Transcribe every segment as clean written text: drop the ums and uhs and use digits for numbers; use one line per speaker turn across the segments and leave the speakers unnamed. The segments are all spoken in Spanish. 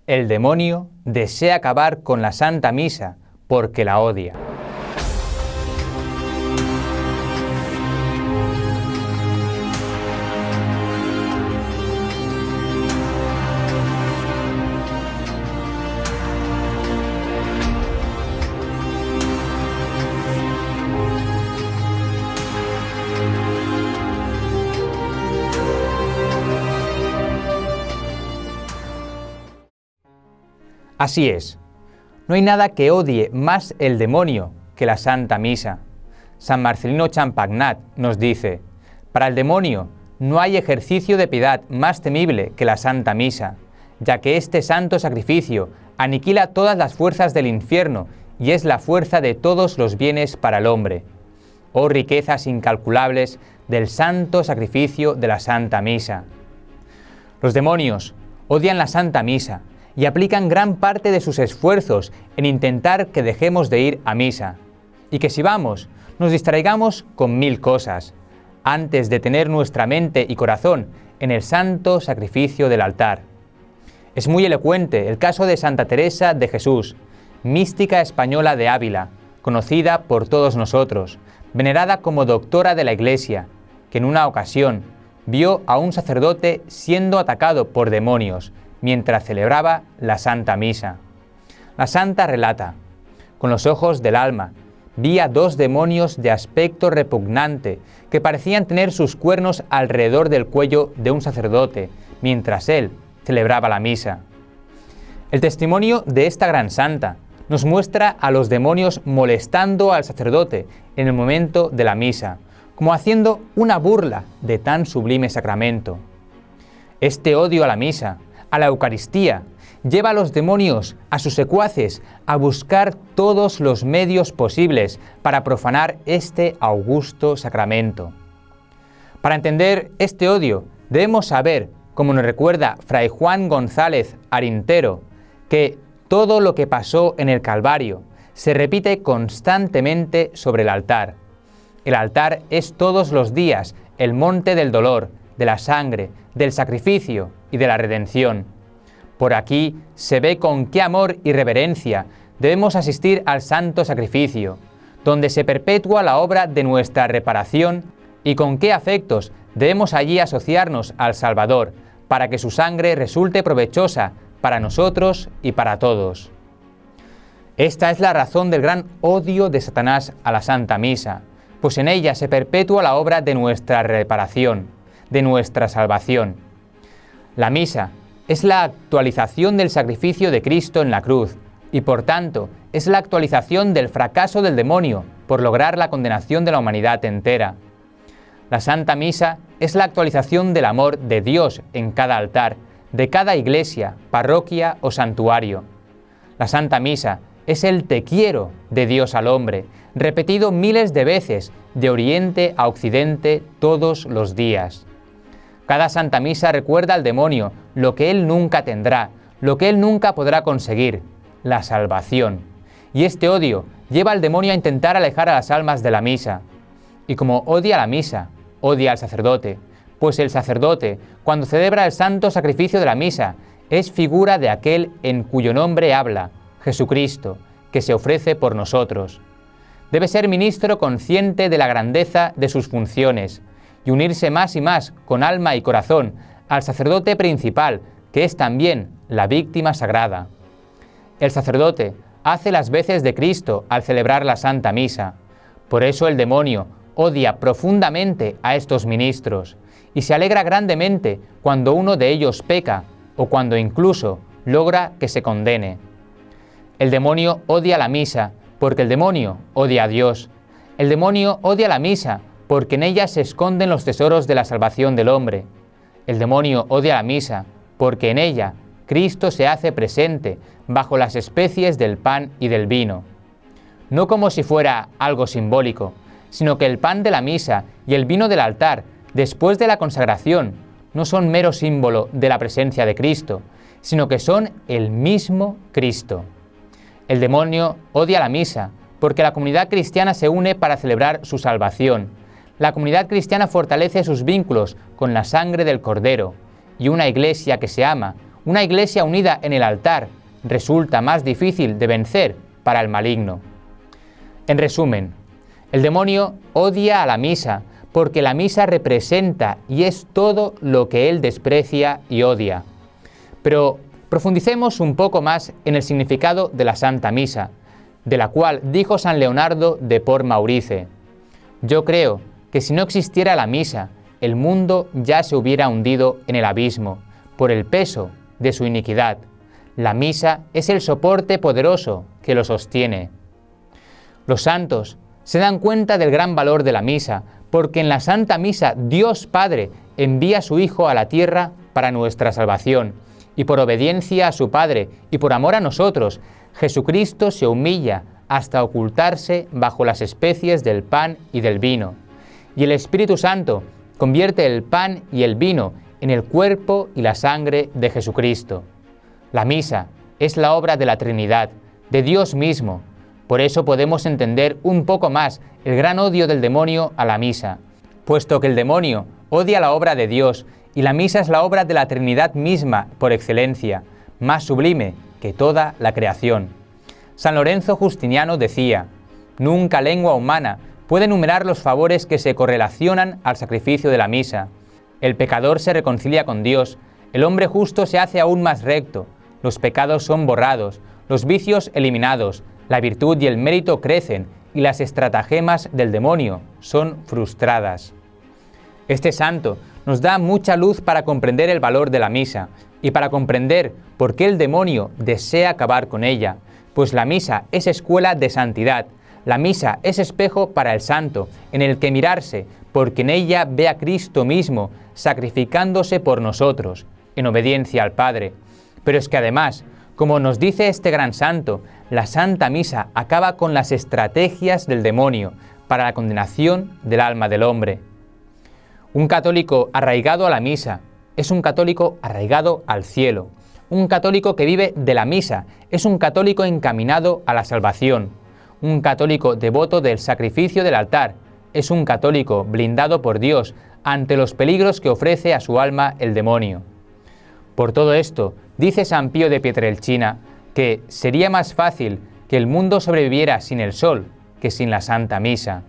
El demonio desea acabar con la Santa Misa porque la odia. Así es, no hay nada que odie más el demonio que la Santa Misa. San Marcelino Champagnat nos dice: para el demonio no hay ejercicio de piedad más temible que la Santa Misa, ya que este santo sacrificio aniquila todas las fuerzas del infierno y es la fuerza de todos los bienes para el hombre. Oh riquezas incalculables del santo sacrificio de la Santa Misa. Los demonios odian la Santa Misa y aplican gran parte de sus esfuerzos en intentar que dejemos de ir a misa, y que si vamos, nos distraigamos con mil cosas, antes de tener nuestra mente y corazón en el santo sacrificio del altar. Es muy elocuente el caso de Santa Teresa de Jesús, mística española de Ávila, conocida por todos nosotros, venerada como doctora de la Iglesia, que en una ocasión vio a un sacerdote siendo atacado por demonios, mientras celebraba la Santa Misa. La santa relata: con los ojos del alma, vi a dos demonios de aspecto repugnante que parecían tener sus cuernos alrededor del cuello de un sacerdote, mientras él celebraba la misa. El testimonio de esta gran santa nos muestra a los demonios molestando al sacerdote en el momento de la misa, como haciendo una burla de tan sublime sacramento. Este odio a la misa, a la Eucaristía, lleva a los demonios, a sus secuaces, a buscar todos los medios posibles para profanar este augusto sacramento. Para entender este odio, debemos saber, como nos recuerda Fray Juan González Arintero, que todo lo que pasó en el Calvario se repite constantemente sobre el altar. El altar es todos los días el monte del dolor, de la sangre, del sacrificio y de la redención. Por aquí se ve con qué amor y reverencia debemos asistir al santo sacrificio, donde se perpetúa la obra de nuestra reparación, y con qué afectos debemos allí asociarnos al Salvador, para que su sangre resulte provechosa para nosotros y para todos. Esta es la razón del gran odio de Satanás a la Santa Misa, pues en ella se perpetúa la obra de nuestra reparación, de nuestra salvación. La misa es la actualización del sacrificio de Cristo en la cruz y, por tanto, es la actualización del fracaso del demonio por lograr la condenación de la humanidad entera. La Santa Misa es la actualización del amor de Dios en cada altar, de cada iglesia, parroquia o santuario. La Santa Misa es el te quiero de Dios al hombre, repetido miles de veces, de oriente a occidente, todos los días. Cada Santa Misa recuerda al demonio lo que él nunca tendrá, lo que él nunca podrá conseguir, la salvación. Y este odio lleva al demonio a intentar alejar a las almas de la misa. Y como odia la misa, odia al sacerdote, pues el sacerdote, cuando celebra el santo sacrificio de la misa, es figura de aquel en cuyo nombre habla, Jesucristo, que se ofrece por nosotros. Debe ser ministro consciente de la grandeza de sus funciones y unirse más y más, con alma y corazón, al sacerdote principal, que es también la víctima sagrada. El sacerdote hace las veces de Cristo al celebrar la Santa Misa. Por eso el demonio odia profundamente a estos ministros y se alegra grandemente cuando uno de ellos peca o cuando incluso logra que se condene. El demonio odia la misa porque el demonio odia a Dios. El demonio odia la misa porque en ella se esconden los tesoros de la salvación del hombre. El demonio odia la misa porque en ella Cristo se hace presente bajo las especies del pan y del vino. No como si fuera algo simbólico, sino que el pan de la misa y el vino del altar, después de la consagración, no son mero símbolo de la presencia de Cristo, sino que son el mismo Cristo. El demonio odia la misa porque la comunidad cristiana se une para celebrar su salvación. La comunidad cristiana fortalece sus vínculos con la sangre del Cordero, y una iglesia que se ama, Una iglesia unida en el altar resulta más difícil de vencer para el maligno. En resumen, el demonio odia a la misa porque la misa representa y es todo lo que él desprecia y odia. Pero profundicemos un poco más en el significado de la Santa Misa, de la cual dijo San Leonardo de Port Maurice: yo creo que si no existiera la misa, el mundo ya se hubiera hundido en el abismo por el peso de su iniquidad. La misa es el soporte poderoso que lo sostiene. Los santos se dan cuenta del gran valor de la misa, porque en la Santa Misa Dios Padre envía a su Hijo a la tierra para nuestra salvación, y por obediencia a su Padre y por amor a nosotros, Jesucristo se humilla hasta ocultarse bajo las especies del pan y del vino. Y el Espíritu Santo convierte el pan y el vino en el cuerpo y la sangre de Jesucristo. La misa es la obra de la Trinidad, de Dios mismo. Por eso podemos entender un poco más el gran odio del demonio a la misa, puesto que el demonio odia la obra de Dios y la misa es la obra de la Trinidad misma por excelencia, más sublime que toda la creación. San Lorenzo Justiniano decía: nunca lengua humana puede enumerar los favores que se correlacionan al sacrificio de la misa. El pecador se reconcilia con Dios, el hombre justo se hace aún más recto, los pecados son borrados, los vicios eliminados, la virtud y el mérito crecen y las estratagemas del demonio son frustradas. Este santo nos da mucha luz para comprender el valor de la misa y para comprender por qué el demonio desea acabar con ella, pues la misa es escuela de santidad, la misa es espejo para el santo, en el que mirarse, porque en ella ve a Cristo mismo sacrificándose por nosotros, en obediencia al Padre. Pero es que además, como nos dice este gran santo, la Santa Misa acaba con las estrategias del demonio para la condenación del alma del hombre. Un católico arraigado a la misa es un católico arraigado al cielo. Un católico que vive de la misa es un católico encaminado a la salvación. Un católico devoto del sacrificio del altar es un católico blindado por Dios ante los peligros que ofrece a su alma el demonio. Por todo esto, dice San Pío de Pietrelcina que sería más fácil que el mundo sobreviviera sin el sol que sin la Santa Misa.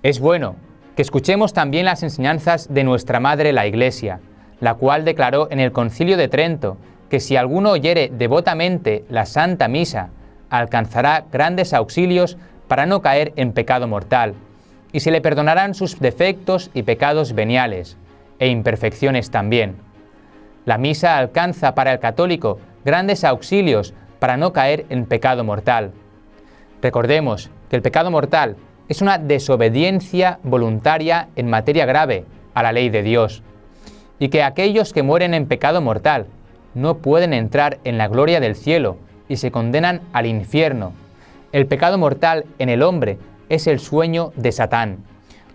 Es bueno que escuchemos también las enseñanzas de nuestra Madre la Iglesia, la cual declaró en el Concilio de Trento que si alguno oyere devotamente la Santa Misa, alcanzará grandes auxilios para no caer en pecado mortal, y se le perdonarán sus defectos y pecados veniales, e imperfecciones también. La misa alcanza para el católico grandes auxilios para no caer en pecado mortal. Recordemos que el pecado mortal es una desobediencia voluntaria en materia grave a la ley de Dios, y que aquellos que mueren en pecado mortal no pueden entrar en la gloria del cielo y se condenan al infierno. El pecado mortal en el hombre es el sueño de Satán.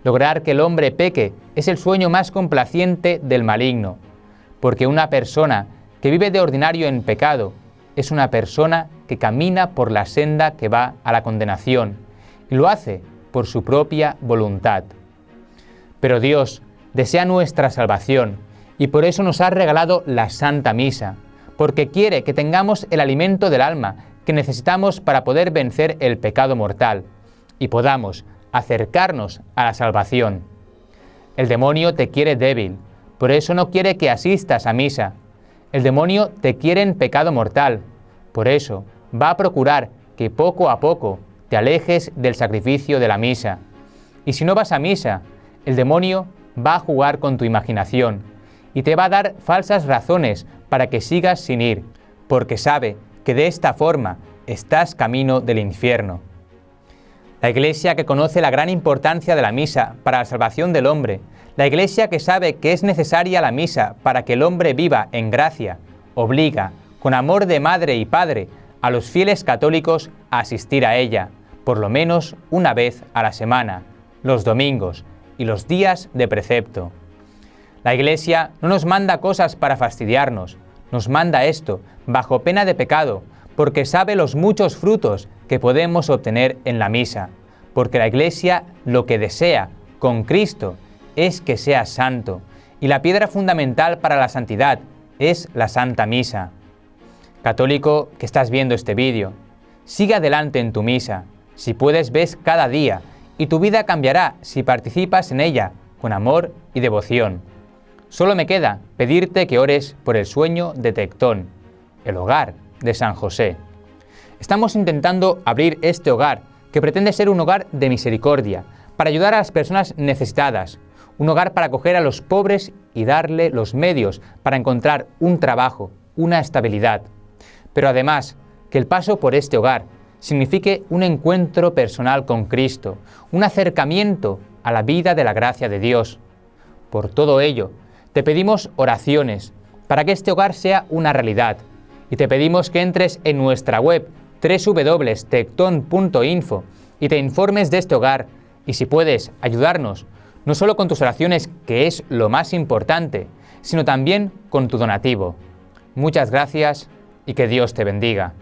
Lograr que el hombre peque es el sueño más complaciente del maligno, porque una persona que vive de ordinario en pecado es una persona que camina por la senda que va a la condenación y lo hace por su propia voluntad. Pero Dios desea nuestra salvación y por eso nos ha regalado la Santa Misa, porque quiere que tengamos el alimento del alma que necesitamos para poder vencer el pecado mortal y podamos acercarnos a la salvación. El demonio te quiere débil, por eso no quiere que asistas a misa. El demonio te quiere en pecado mortal, por eso va a procurar que poco a poco te alejes del sacrificio de la misa. Y si no vas a misa, el demonio va a jugar con tu imaginación y te va a dar falsas razones para que sigas sin ir, porque sabe que de esta forma estás camino del infierno. La Iglesia que conoce la gran importancia de la misa para la salvación del hombre, la Iglesia que sabe que es necesaria la misa para que el hombre viva en gracia, obliga, con amor de madre y padre, a los fieles católicos a asistir a ella, por lo menos una vez a la semana, los domingos y los días de precepto. La Iglesia no nos manda cosas para fastidiarnos, nos manda esto bajo pena de pecado, porque sabe los muchos frutos que podemos obtener en la misa, porque la Iglesia lo que desea con Cristo es que seas santo, y la piedra fundamental para la santidad es la Santa Misa. Católico que estás viendo este vídeo, sigue adelante en tu misa. Si puedes, ves cada día y tu vida cambiará si participas en ella con amor y devoción. Solo me queda pedirte que ores por el sueño de Tectón, el hogar de San José. Estamos intentando abrir este hogar, que pretende ser un hogar de misericordia, para ayudar a las personas necesitadas, un hogar para acoger a los pobres y darle los medios para encontrar un trabajo, una estabilidad. Pero además, que el paso por este hogar signifique un encuentro personal con Cristo, un acercamiento a la vida de la gracia de Dios. Por todo ello, te pedimos oraciones para que este hogar sea una realidad y te pedimos que entres en nuestra web www.tecton.info y te informes de este hogar y si puedes ayudarnos, no solo con tus oraciones, que es lo más importante, sino también con tu donativo. Muchas gracias y que Dios te bendiga.